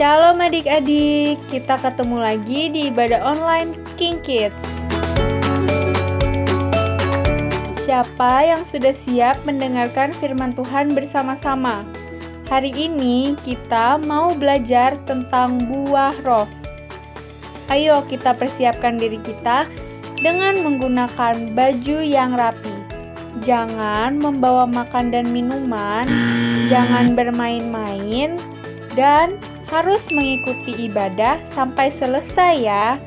Shalom adik-adik, kita ketemu lagi di ibadah online King Kids. Siapa yang sudah siap mendengarkan firman Tuhan bersama-sama? Hari ini kita mau belajar tentang buah roh. Ayo kita persiapkan diri kita dengan menggunakan baju yang rapi. Jangan membawa makan dan minuman, jangan bermain-main, dan harus mengikuti ibadah sampai selesai ya.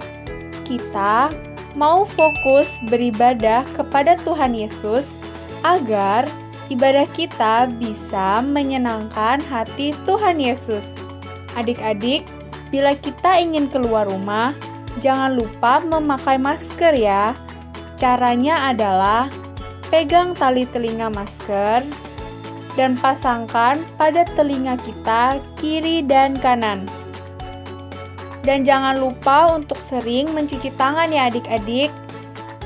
Kita mau fokus beribadah kepada Tuhan Yesus agar ibadah kita bisa menyenangkan hati Tuhan Yesus. Adik-adik, bila kita ingin keluar rumah, jangan lupa memakai masker ya. Caranya adalah pegang tali telinga masker dan pasangkan pada telinga kita kiri dan kanan. Dan jangan lupa untuk sering mencuci tangan ya adik-adik.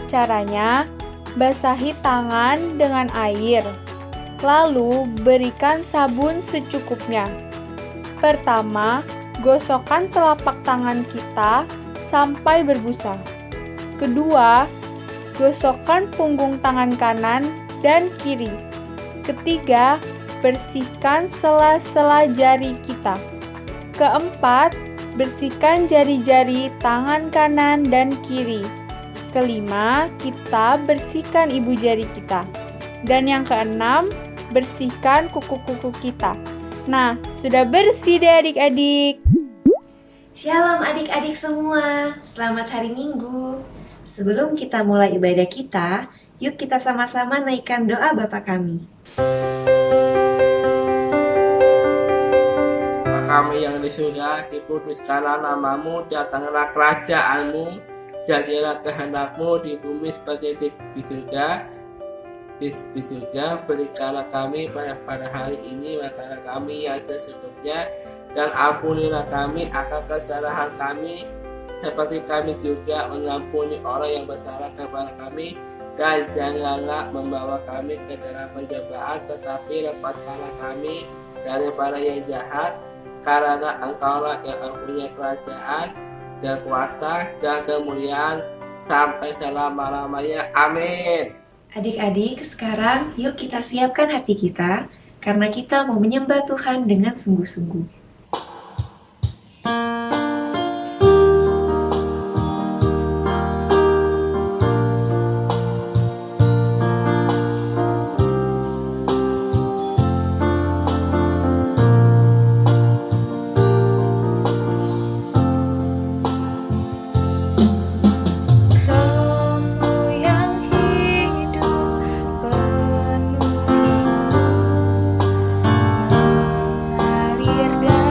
Caranya, basahi tangan dengan air, lalu berikan sabun secukupnya. Pertama, gosokkan telapak tangan kita sampai berbusa. Kedua, gosokkan punggung tangan kanan dan kiri. Ketiga, bersihkan sela-sela jari kita. Keempat, bersihkan jari-jari tangan kanan dan kiri. Kelima, kita bersihkan ibu jari kita. Dan yang keenam, bersihkan kuku-kuku kita. Nah, sudah bersih deh adik-adik. Shalom adik-adik semua, selamat hari Minggu. Sebelum kita mulai ibadah kita, yuk kita sama-sama naikkan doa Bapa kami. Bapa kami yang di surga, dikuduskanlah namamu, datanglah kerajaanmu, jadilah kehendakmu di bumi seperti di surga. Di surga, berikanlah kami pada hari ini makanan kami yang sesungguhnya, dan ampunilah kami akan kesalahan kami, seperti kami juga mengampuni orang yang bersalah kepada kami. Dan janganlah membawa kami ke dalam pencobaan, tetapi lepaskanlah kami daripada yang jahat, karena Engkaulah yang mempunyai kerajaan dan kuasa dan kemuliaan sampai selama-lamanya. Amin. Adik-adik, sekarang yuk kita siapkan hati kita, karena kita mau menyembah Tuhan dengan sungguh-sungguh. Mengalir dan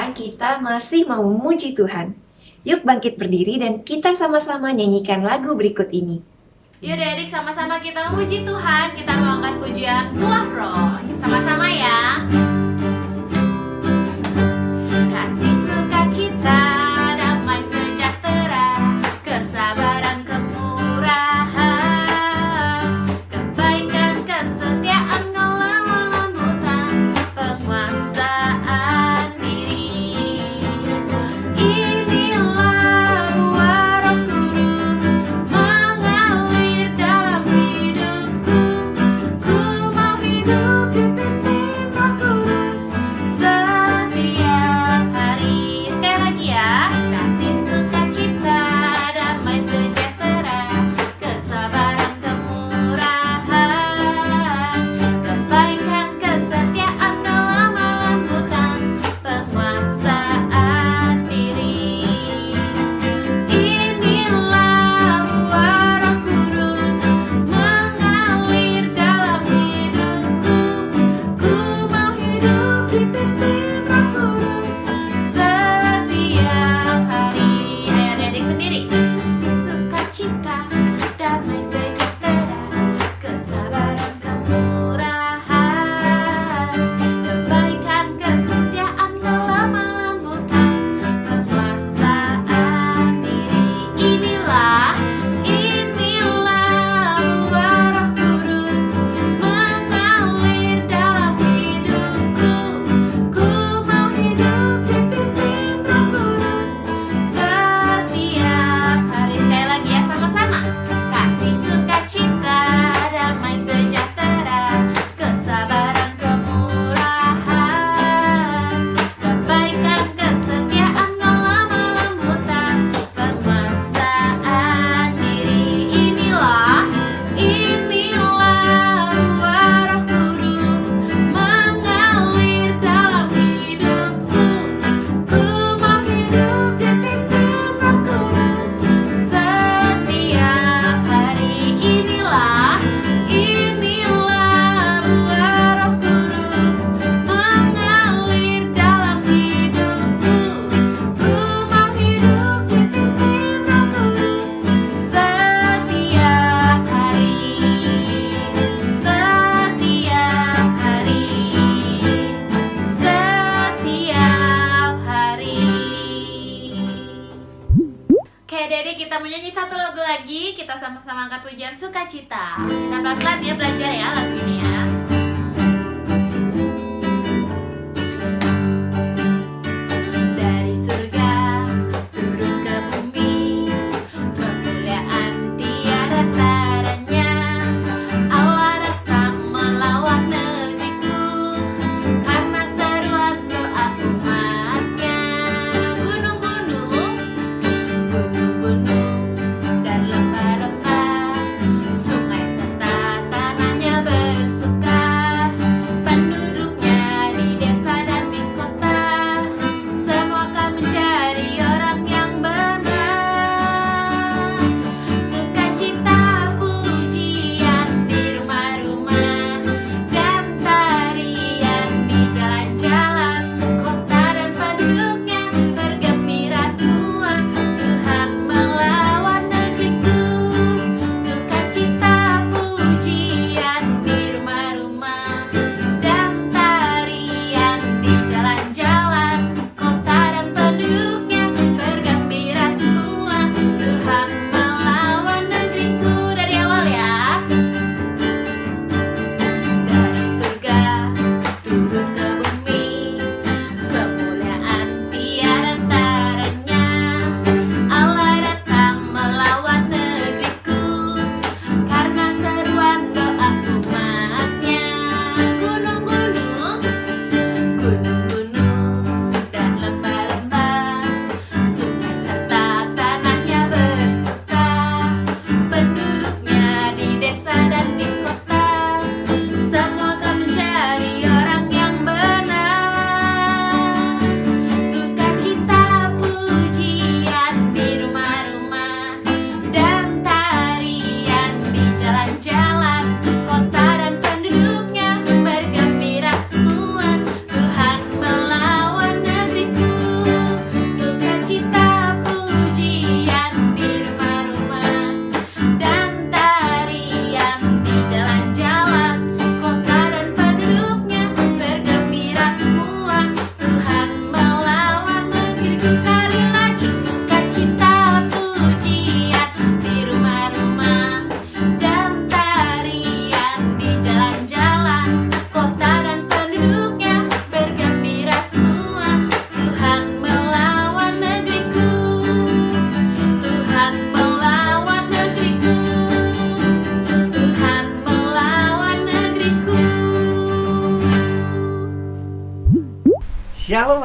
sekarang kita masih mau memuji Tuhan. Yuk bangkit berdiri dan kita sama-sama nyanyikan lagu berikut ini. Yuk adik, sama-sama kita memuji Tuhan. Kita mau angkat pujian buah roh. Sama-sama ya. Kasih sukacita, damai sejahtera, kesabaran kemurahan, kebaikan kesetiaan kelemah lembutan, penguasaan diri. Inilah buah Roh Kudus mengalir dalam hidupku. Ku mau hidup dipimpin Roh Kudus setiap hari. Sekali lagi ya. Kasih sukacita, damai sejahtera, kesabaran kemurahan, kebaikan kesetiaan kelemah lembutan, penguasaan diri. Inilah buah Roh Kudus mengalir dalam hidupku. Ku mau hidup dipimpin Roh Kudus setiap hari. Ayo adik sendiri. Kasih sukacita, damai sejahtera, kesabaran kemurahan, kebaikan kesetiaan kelemah lembutan, penguasaan diri. Inilah buah Roh Kudus mengalir dalam hidupku. Ku mau hidup dipimpin Roh Kudus setiap hari. Sekali lagi ya, sama-sama. Kasih sukacita, damai sejahtera, kesabaran kemurahan, kebaikan kesetiaan kelemah lembutan, penguasaan diri. Inilah buah Roh Kudus mengalir dalam hidupku. Ku mau hidup dipimpin Roh Kudus setiap hari. Inilah buah Roh Kudus mengalir dalam hidupku. Ku mau hidup dipimpin Roh Kudus setiap hari. Setiap hari. Setiap hari. Oke, Dede, kita mau nyanyi satu lagu lagi. Kita sama-sama angkat pujian sukacita. Kita pelan-pelan ya belajar ya lagu ini ya. Dari surga turun ke bumi, kemuliaan tiada taranya. Allah datang melawat negeriku, karena seruan doa umatnya. Gunung-gunung dan lembah-lembah, sungai serta tanahnya bersuka.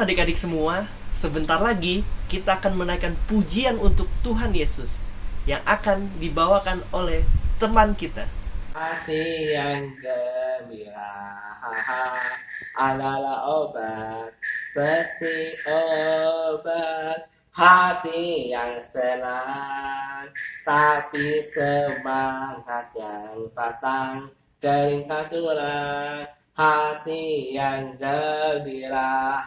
Shalom adik-adik semua. Sebentar lagi kita akan menaikkan pujian untuk Tuhan Yesus yang akan dibawakan oleh teman kita. Hati yang gembira adalah obat, seperti obat. Hati yang senang, tapi semangat yang patang, keringkan tulang. Hati yang gembira,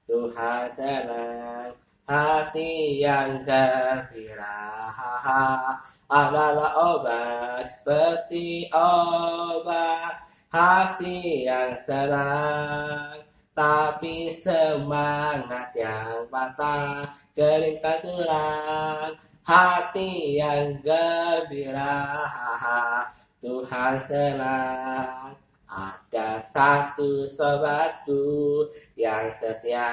Tuhan senang. Hati yang gembira adalah obat, seperti obat. Hati yang senang, tapi semangat yang patah, keringkan tulang. Hati yang gembira, Tuhan senang. Ada satu sobatku yang setia,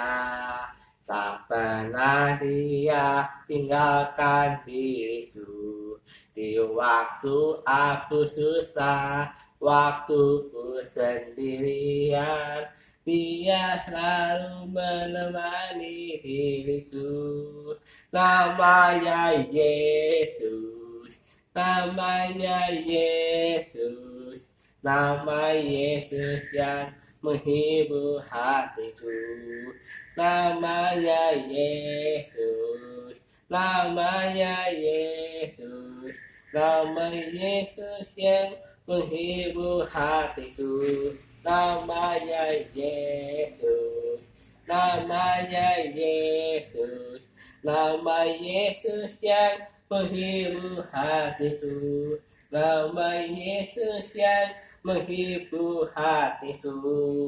tak pernah dia tinggalkan diriku. Di waktu aku susah, waktuku sendirian, dia selalu menemani diriku. Namanya Yesus, namanya Yesus, nama Yesus yang menghibur hatiku. Namanya Yesus, namanya Yesus, nama Yesus yang menghibur hatiku. Namanya Yesus, namanya Yesus, nama Yesus yang menghibur hatiku. Nama Yesus yang menghibur hatiku.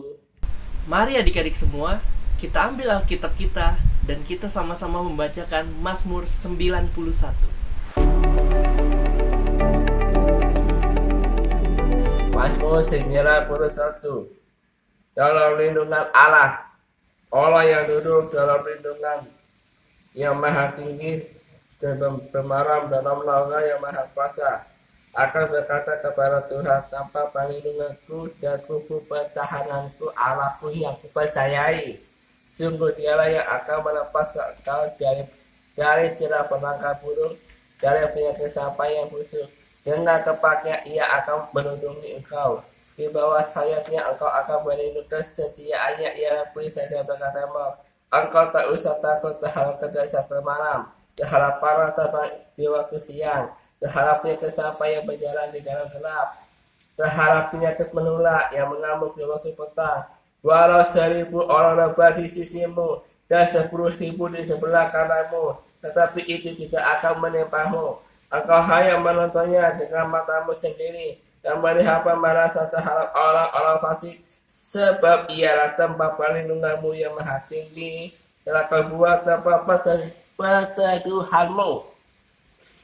Mari adik-adik semua, kita ambil Alkitab kita dan kita sama-sama membacakan Mazmur 91. Mazmur 91. Dalam lindungan Allah, Allah yang duduk dalam lindungan yang maha tinggi dan bermaram dalam naungan yang maha kuasa, akan berkata kepada Tuhan, tanpa perlindunganku dan kuku pertahananku, Allahku yang kupercayai. Sungguh dialah yang akan melepaskan engkau dari celah penangkap burung, dari penyakit sampah yang busuk. Dengan kepaknya ia akan melindungi engkau. Di bawah sayapnya engkau akan berlindung, kesetiaannya ialah perisai dan berkata-kata. Engkau tak usah takut terhadap kedahsyatan malam, terhadap panas di waktu siang, terhadap penyakit sampah yang berjalan di dalam gelap, terhadap penyakit menular yang mengamuk di waktu petang. Walau 1000 orang rebah di sisimu dan 10.000 di sebelah kananmu, tetapi itu tidak akan menimpamu. Engkau hanya menontonnya dengan matamu sendiri dan melihat pembalasan terhadap orang-orang fasik, sebab ialah tempat perlindunganmu yang maha tinggi, telah kau buat tempat perteduhanmu.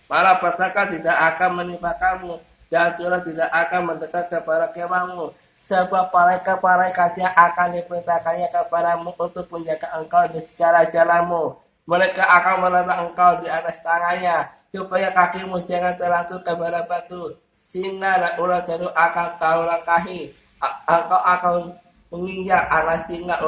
Para petaka tidak akan menimpa kamu, dan curah tidak akan mendekat kepada kemahmu, sebab malaikat-malaikatnya akan diperintahkannya kepadamu untuk menjaga engkau di segala jalanmu. Mereka akan menatang engkau di atas tangannya, supaya kakimu jangan terlantur kepada batu. Singa dan ular jadul akan kau langkahi. Engkau akan menginjak anak singa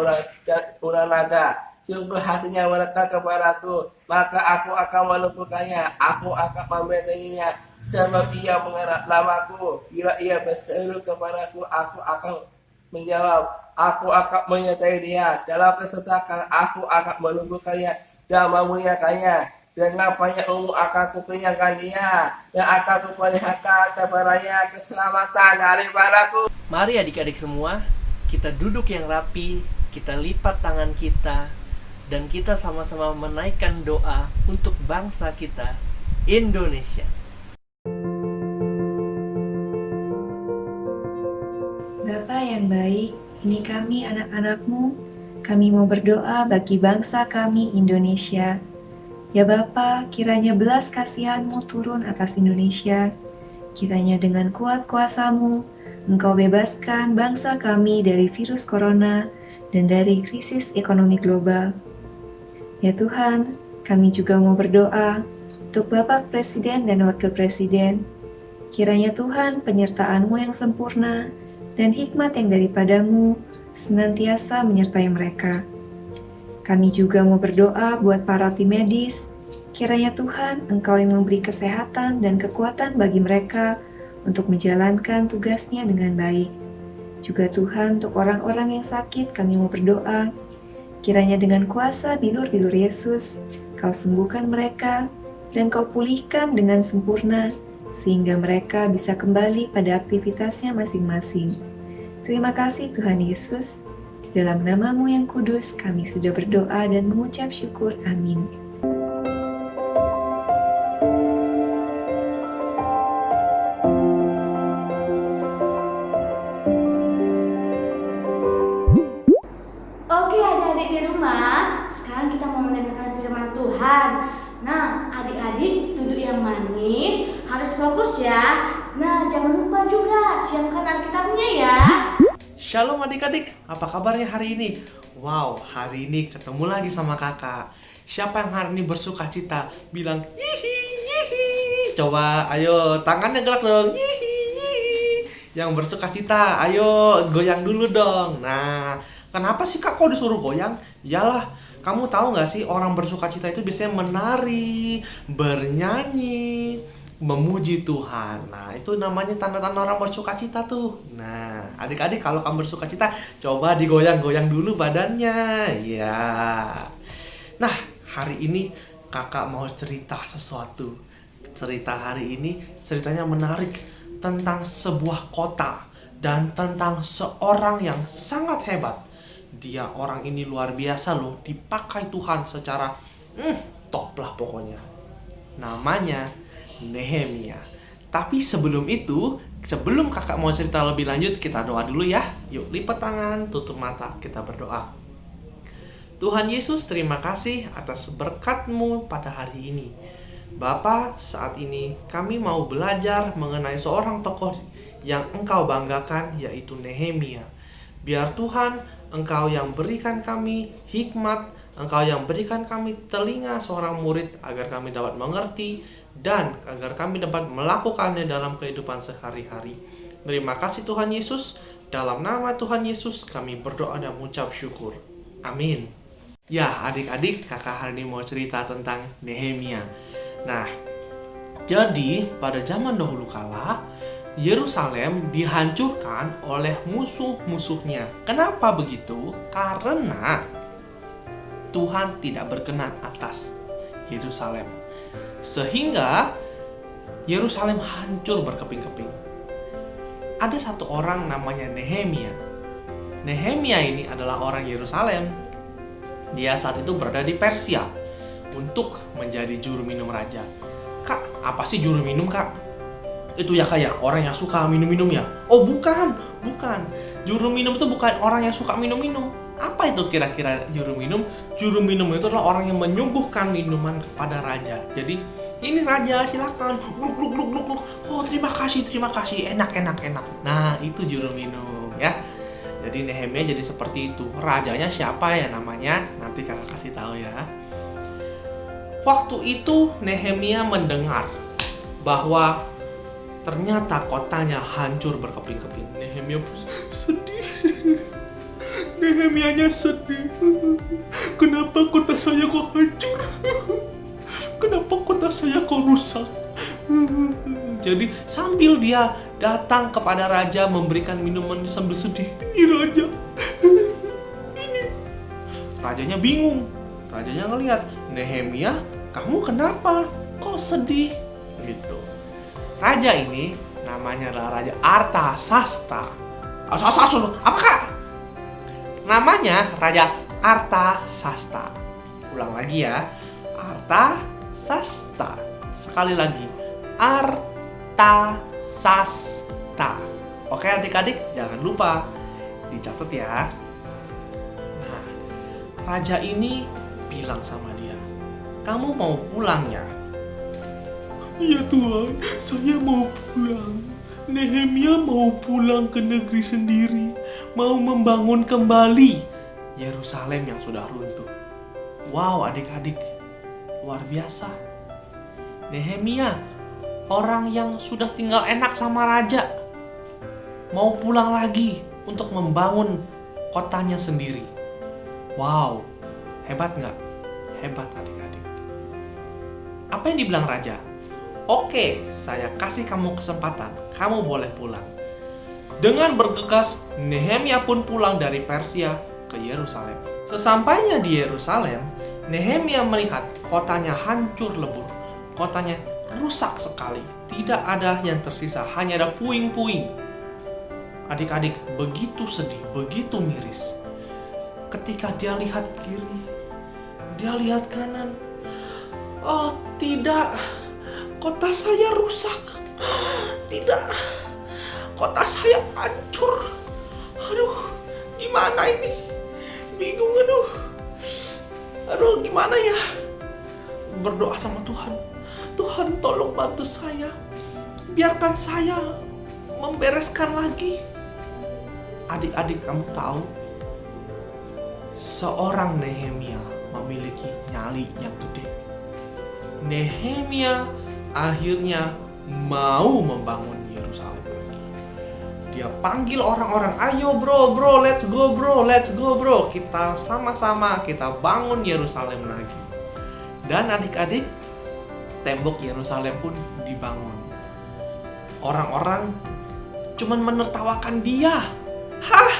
dan ular naga. Sungguh hatinya mereka kepadaku, maka aku akan melumpuhkannya, aku akan membentenginya, sebab ia mengenal namaku. Bila ia berseru kepadaku, aku akan menjawab, aku akan menyertai dia. Dalam kesesakan, aku akan melumpuhkannya dan memuliakannya. Dengan banyak umur akan kukenyangkan dia, dan akan kuperlihatkan kepadanya keselamatan daripadaku. Mari adik-adik semua, kita duduk yang rapi, kita lipat tangan kita, dan kita sama-sama menaikkan doa untuk bangsa kita, Indonesia. Bapa yang baik, ini kami anak-anak-Mu, kami mau berdoa bagi bangsa kami Indonesia. Ya Bapa, kiranya belas kasihan-Mu turun atas Indonesia, kiranya dengan kuat kuasa-Mu, Engkau bebaskan bangsa kami dari virus corona dan dari krisis ekonomi global. Ya Tuhan, kami juga mau berdoa untuk Bapak Presiden dan Wakil Presiden. Kiranya Tuhan penyertaan-Mu yang sempurna dan hikmat yang daripadamu senantiasa menyertai mereka. Kami juga mau berdoa buat para tim medis. Kiranya Tuhan, Engkau yang memberi kesehatan dan kekuatan bagi mereka untuk menjalankan tugasnya dengan baik. Juga Tuhan, untuk orang-orang yang sakit kami mau berdoa. Kiranya dengan kuasa bilur-bilur Yesus, Kau sembuhkan mereka dan Kau pulihkan dengan sempurna, sehingga mereka bisa kembali pada aktivitasnya masing-masing. Terima kasih Tuhan Yesus. Dalam nama-Mu yang kudus kami sudah berdoa dan mengucap syukur. Amin. Oke adik-adik di rumah, sekarang kita mau mendengarkan firman Tuhan. Nah, adik-adik duduk yang manis, harus fokus ya. Nah, jangan lupa juga siapkan Alkitabnya ya. Shalom adik-adik, apa kabarnya hari ini? Wow, hari ini ketemu lagi sama kakak. Siapa yang hari ini bersuka cita? Bilang yihi yihi. Coba, ayo tangannya gerak dong. Yihi yihi. Yang bersuka cita, ayo goyang dulu dong. Nah, kenapa sih kak kok disuruh goyang? Yalah, kamu tahu gak sih orang bersuka cita itu biasanya menari, bernyanyi, memuji Tuhan. Nah, itu namanya tanda-tanda orang bersuka cita tuh. Nah, adik-adik kalau kamu bersuka cita, coba digoyang-goyang dulu badannya. Ya. Nah, hari ini kakak mau cerita sesuatu. Cerita hari ini ceritanya menarik tentang sebuah kota dan tentang seorang yang sangat hebat. Dia orang ini luar biasa loh, dipakai Tuhan secara top lah pokoknya. Namanya Nehemia. Tapi sebelum itu, sebelum kakak mau cerita lebih lanjut, kita doa dulu ya. Yuk lipat tangan, tutup mata, kita berdoa. Tuhan Yesus, terima kasih atas berkat-Mu pada hari ini. Bapa, saat ini kami mau belajar mengenai seorang tokoh yang Engkau banggakan, yaitu Nehemia. Biar Tuhan, Engkau yang berikan kami hikmat, Engkau yang berikan kami telinga seorang murid agar kami dapat mengerti dan agar kami dapat melakukannya dalam kehidupan sehari-hari. Terima kasih Tuhan Yesus. Dalam nama Tuhan Yesus kami berdoa dan mengucap syukur. Amin. Ya adik-adik, kakak hari ini mau cerita tentang Nehemia. Nah, jadi pada zaman dahulu kala Yerusalem dihancurkan oleh musuh-musuhnya. Kenapa begitu? Karena Tuhan tidak berkenan atas Yerusalem. Sehingga Yerusalem hancur berkeping-keping. Ada satu orang namanya Nehemia. Nehemia ini adalah orang Yerusalem. Dia saat itu berada di Persia untuk menjadi juru minum raja. Kak, apa sih juru minum kak? Itu ya kayak orang yang suka minum-minum ya? Oh bukan. Juru minum itu bukan orang yang suka minum-minum. Apa itu kira-kira juru minum? Juru minum itu adalah orang yang menyuguhkan minuman kepada raja. Jadi ini raja silakan. Gluk. Oh terima kasih. Enak. Nah itu juru minum ya. Jadi Nehemia jadi seperti itu. Rajanya siapa ya namanya? Nanti kakak kasih tahu ya. Waktu itu Nehemia mendengar bahwa ternyata kotanya hancur berkeping-keping. Nehemia sedih. Nehemianya sedih. Kenapa kota saya kok hancur? Kenapa kota saya kok rusak? Jadi sambil dia datang kepada raja memberikan minuman sambil sedih. Ini raja. Ini. Rajanya bingung. Rajanya ngelihat, Nehemia, kamu kenapa? Kok sedih? Gitu. Raja ini namanya adalah Raja Artasasta. Apa kak? Namanya Raja Artasasta. Ulang lagi ya. Artasasta. Sekali lagi. Artasasta. Oke adik-adik, jangan lupa dicatat ya. Nah, raja ini bilang sama dia, kamu mau pulang ya? Iya Tuhan, saya mau pulang. Nehemia mau pulang ke negeri sendiri, mau membangun kembali Yerusalem yang sudah runtuh. Wow adik-adik, luar biasa. Nehemia, orang yang sudah tinggal enak sama raja, mau pulang lagi untuk membangun kotanya sendiri. Wow, Hebat nggak? Hebat adik-adik. Apa yang dibilang raja? Oke, saya kasih kamu kesempatan. Kamu boleh pulang. Dengan bergegas, Nehemia pun pulang dari Persia ke Yerusalem. Sesampainya di Yerusalem, Nehemia melihat kotanya hancur lebur. Kotanya rusak sekali. Tidak ada yang tersisa, hanya ada puing-puing. Adik-adik, begitu sedih, begitu miris. Ketika dia lihat kiri, dia lihat kanan. Oh tidak, kota saya rusak. Tidak, kota saya hancur. Aduh, gimana ini? Bingung, aduh gimana ya? Berdoa sama Tuhan. Tuhan tolong bantu saya. Biarkan saya membereskan lagi. Adik-adik, kamu tahu, seorang Nehemia memiliki nyali yang gede. Nehemia akhirnya mau membangun Yerusalem lagi. Dia panggil orang-orang, ayo bro, let's go bro. Kita sama-sama kita bangun Yerusalem lagi. Dan adik-adik, tembok Yerusalem pun dibangun. Orang-orang cuman menertawakan dia. Hah?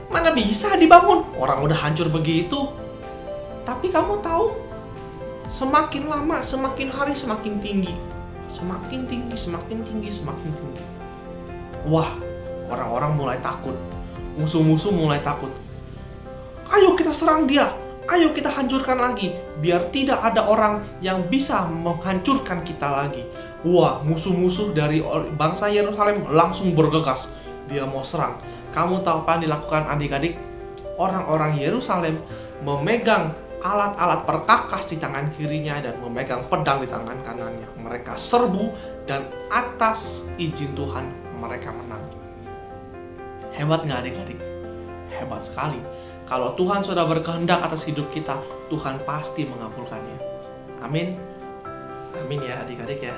Mana bisa dibangun? Orang udah hancur begitu. Tapi kamu tahu, semakin lama, semakin hari semakin tinggi. Semakin tinggi. Wah, orang-orang mulai takut. Musuh-musuh mulai takut. Ayo kita serang dia. Ayo kita hancurkan lagi. Biar tidak ada orang yang bisa menghancurkan kita lagi. Wah, musuh-musuh dari bangsa Yerusalem langsung bergegas. Dia mau serang. Kamu tahu apa yang dilakukan adik-adik? Orang-orang Yerusalem memegang alat-alat perkakas di tangan kirinya dan memegang pedang di tangan kanannya. Mereka serbu dan atas izin Tuhan mereka menang. Hebat nggak adik-adik? Hebat sekali. Kalau Tuhan sudah berkehendak atas hidup kita, Tuhan pasti mengabulkannya. Amin. Amin ya adik-adik ya.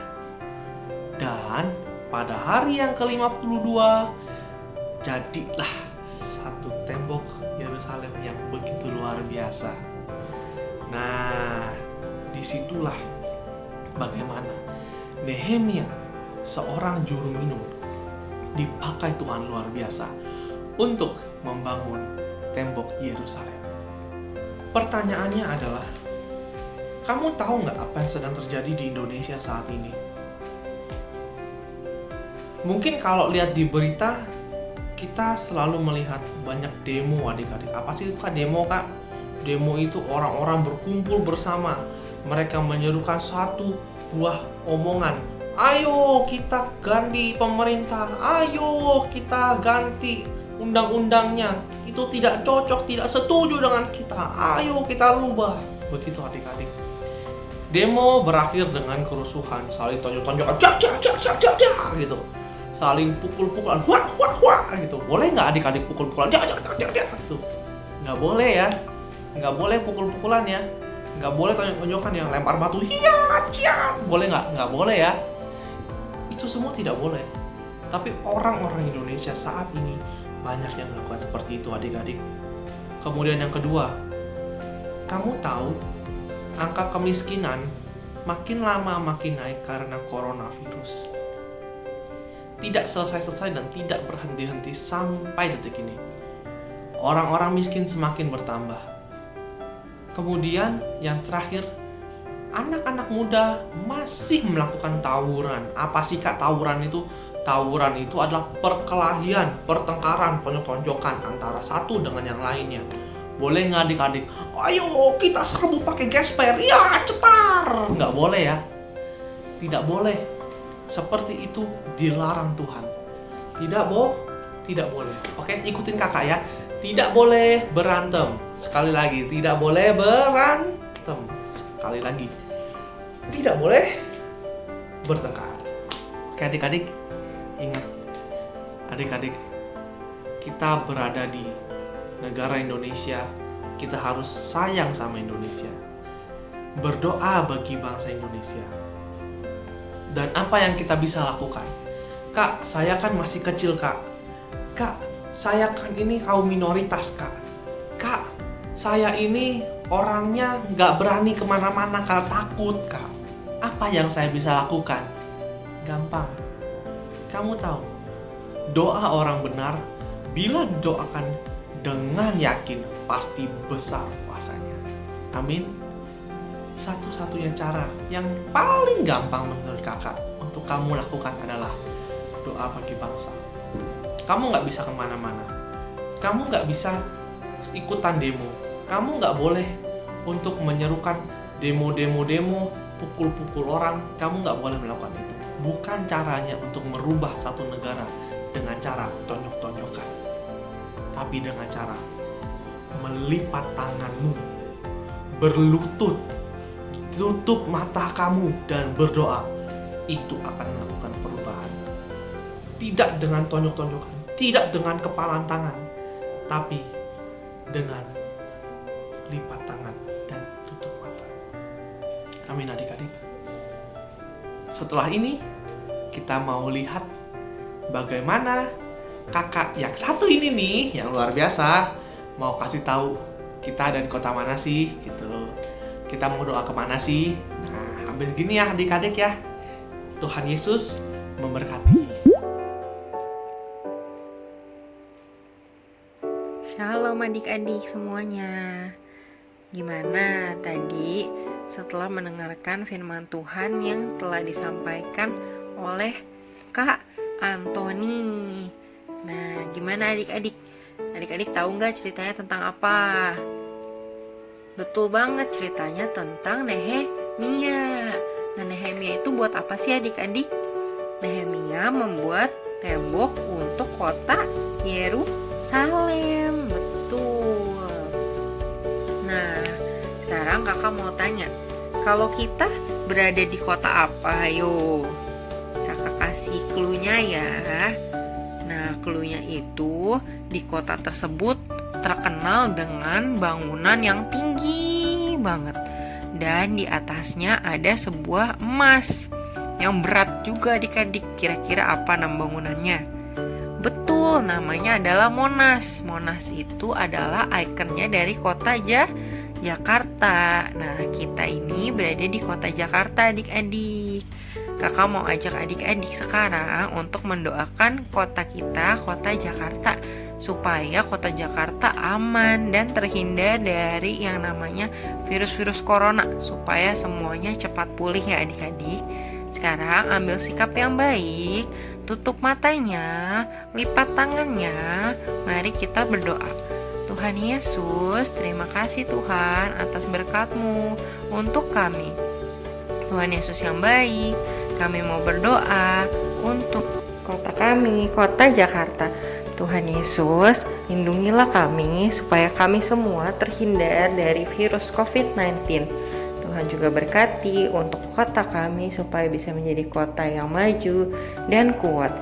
Dan pada hari yang ke-52, jadilah satu tembok Yerusalem yang begitu luar biasa. Nah, disitulah bagaimana Nehemia, seorang juru minum, dipakai Tuhan luar biasa untuk membangun tembok Yerusalem. Pertanyaannya adalah, kamu tahu nggak apa yang sedang terjadi di Indonesia saat ini? Mungkin kalau lihat di berita, kita selalu melihat banyak demo adik-adik. Apa sih itu Kak demo Kak? Demo itu orang-orang berkumpul bersama. Mereka menyerukan satu buah omongan. Ayo kita ganti pemerintah. Ayo kita ganti undang-undangnya. Itu tidak cocok, tidak setuju dengan kita. Ayo kita rubah. Begitu adik-adik. Demo berakhir dengan kerusuhan, saling tonjok-tonjokan, gitu. Saling pukul-pukulan, gitu. Boleh nggak adik-adik pukul-pukulan, gitu? Nggak boleh ya. Nggak boleh pukul-pukulan ya. Nggak boleh tonjok-tonjokan ya. Lempar batu, boleh nggak? Nggak boleh ya. Itu semua tidak boleh. Tapi orang-orang Indonesia saat ini banyak yang melakukan seperti itu adik-adik. Kemudian yang kedua, kamu tahu angka kemiskinan makin lama makin naik karena coronavirus. Tidak selesai-selesai dan tidak berhenti-henti sampai detik ini. Orang-orang miskin semakin bertambah. Kemudian yang terakhir, anak-anak muda masih melakukan tawuran. Apa sih Kak tawuran itu? Tawuran itu adalah perkelahian, pertengkaran, tonjok-tonjokan antara satu dengan yang lainnya. Boleh nggak adik-adik? Ayo kita serbu pakai gesper, ya cetar. Nggak boleh ya. Tidak boleh. Seperti itu dilarang Tuhan. Tidak boleh. Oke, ikutin kakak ya. Tidak boleh berantem. Sekali lagi, tidak boleh berantem. Sekali lagi, tidak boleh bertengkar. Oke adik-adik, ingat adik-adik, kita berada di negara Indonesia, kita harus sayang sama Indonesia. Berdoa bagi bangsa Indonesia. Dan apa yang kita bisa lakukan? Kak, saya kan masih kecil Kak. Kak, saya kan ini kaum minoritas Kak. Kak, saya ini orangnya nggak berani kemana-mana karena takut, Kak. Apa yang saya bisa lakukan? Gampang. Kamu tahu, doa orang benar bila didoakan dengan yakin pasti besar kuasanya. Amin. Satu-satunya cara yang paling gampang menurut kakak untuk kamu lakukan adalah doa bagi bangsa. Kamu nggak bisa kemana-mana. Kamu nggak bisa ikutan demo. Kamu nggak boleh untuk menyerukan demo, pukul-pukul orang. Kamu nggak boleh melakukan itu. Bukan caranya untuk merubah satu negara dengan cara tonjok-tonjokan, tapi dengan cara melipat tanganmu, berlutut, tutup mata kamu dan berdoa. Itu akan melakukan perubahan. Tidak dengan tonjok-tonjokan, tidak dengan kepalan tangan, tapi dengan lipat tangan dan tutup mata. Amin adik-adik. Setelah ini kita mau lihat bagaimana kakak yang satu ini nih, yang luar biasa, mau kasih tahu kita ada di kota mana sih gitu. Kita mau doa kemana sih? Nah, habis gini ya adik-adik ya. Tuhan Yesus memberkati. Shalom adik-adik semuanya. Gimana tadi setelah mendengarkan firman Tuhan yang telah disampaikan oleh Kak Antoni? Nah, gimana adik-adik? Adik-adik tahu nggak ceritanya tentang apa? Betul banget, ceritanya tentang Nehemia. Nah, Nehemia itu buat apa sih adik-adik? Nehemia membuat tembok untuk kota Yerusalem. Betul. Nah, sekarang kakak mau tanya, kalau kita berada di kota apa? Ayo, kakak kasih clue-nya ya. Nah, clue-nya itu di kota tersebut terkenal dengan bangunan yang tinggi banget. Dan di atasnya ada sebuah emas yang berat juga adik-adik. Kira-kira apa nama bangunannya? Betul, namanya adalah Monas. Monas itu adalah ikonnya dari kota Jakarta. Nah, kita ini berada di kota Jakarta adik-adik. Kakak mau ajak adik-adik sekarang untuk mendoakan kota kita, kota Jakarta, supaya kota Jakarta aman dan terhindar dari yang namanya virus-virus corona, supaya semuanya cepat pulih ya adik-adik. Sekarang ambil sikap yang baik, tutup matanya, lipat tangannya, mari kita berdoa. Tuhan Yesus, terima kasih Tuhan atas berkat-Mu untuk kami. Tuhan Yesus yang baik, kami mau berdoa untuk kota kami, kota Jakarta. Tuhan Yesus, lindungilah kami supaya kami semua terhindar dari virus COVID-19. Tuhan juga berkati untuk kota kami supaya bisa menjadi kota yang maju dan kuat.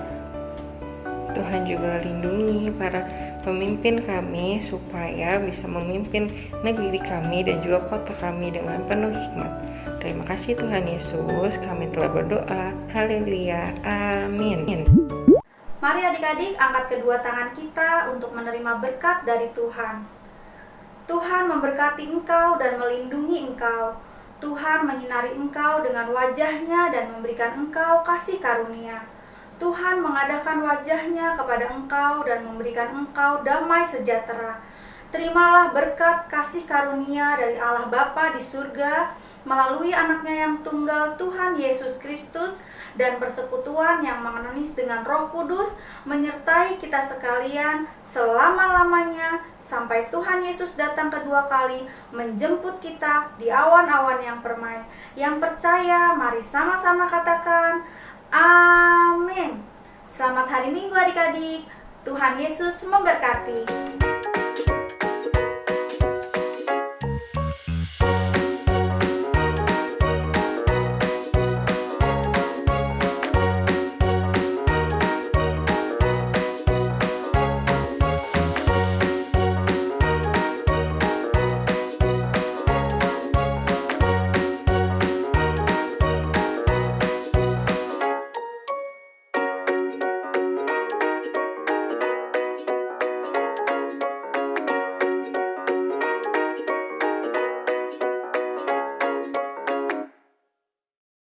Tuhan juga lindungi para pemimpin kami supaya bisa memimpin negeri kami dan juga kota kami dengan penuh hikmat. Terima kasih Tuhan Yesus, kami telah berdoa. Haleluya, amin. Mari adik-adik angkat kedua tangan kita untuk menerima berkat dari Tuhan. Tuhan memberkati engkau dan melindungi engkau. Tuhan menyinari engkau dengan wajahnya dan memberikan engkau kasih karunia. Tuhan mengadakan wajahnya kepada engkau dan memberikan engkau damai sejahtera. Terimalah berkat kasih karunia dari Allah Bapa di surga melalui anaknya yang tunggal Tuhan Yesus Kristus, dan persekutuan yang menganis dengan Roh Kudus menyertai kita sekalian selama-lamanya sampai Tuhan Yesus datang kedua kali menjemput kita di awan-awan yang permai. Yang percaya, mari sama-sama katakan amin. Selamat hari Minggu adik-adik. Tuhan Yesus memberkati.